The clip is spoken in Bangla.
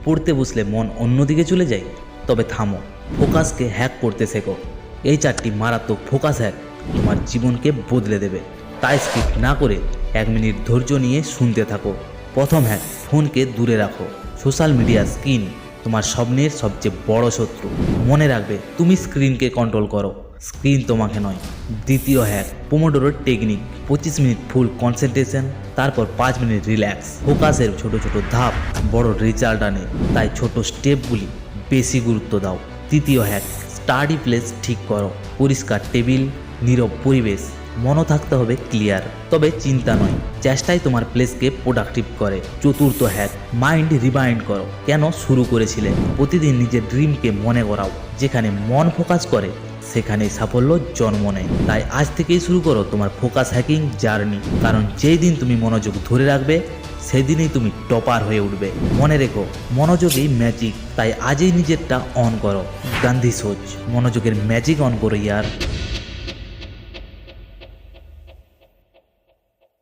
পড়তে বসলে মন অন্যদিকে চলে যায়? তবে থামো, ফোকাসকে হ্যাক করতে শেখো। এই 4টি মারাত্মক ফোকাস হ্যাক তোমার জীবনকে বদলে দেবে। তাই স্কিপ না করে 1 মিনিট ধৈর্য নিয়ে শুনতে থাকো। প্রথম হ্যাক, ফোনকে দূরে রাখো। সোশ্যাল মিডিয়া স্ক্রিন তোমার স্বপ্নের সবচেয়ে বড় শত্রু। মনে রাখবে, তুমি স্ক্রিনকে কন্ট্রোল করো, স্ক্রিন তোমাকে নয়। দ্বিতীয় হ্যাক, পোমোডোরোর টেকনিক। 25 মিনিট ফুল কনসেন্ট্রেশন, তারপর 5 মিনিট রিল্যাক্স। ফোকাসের ছোট ছোট ধাপ বড় রেজাল্ট আনে, তাই ছোট স্টেপগুলি বেশি গুরুত্ব দাও। তৃতীয় হ্যাক, স্টাডি প্লেস ঠিক করো। পরিষ্কার টেবিল, নীরব পরিবেশ, মনও থাকতে হবে ক্লিয়ার। তবে চিন্তা নয়, চেষ্টাই তোমার প্লেসকে প্রোডাক্টিভ করে। চতুর্থ হ্যাক, মাইন্ড রিমাইন্ড করো কেন শুরু করেছিলে। প্রতিদিন নিজের ড্রিমকে মনে করাও। যেখানে মন ফোকাস করে সেখানেই সাফল্য জন্ম নেয়। তাই আজ থেকেই শুরু করো তোমার ফোকাস হ্যাকিং জার্নি। কারণ যেই দিন তুমি মনোযোগ ধরে রাখবে সেদিনই তুমি টপার হয়ে উঠবে। মনে রেখো, মনোযোগই ম্যাজিক। তাই আজই নিজেরটা অন করো। গান্ধী সোচ, মনোযোগের ম্যাজিক অন করো ইয়ার।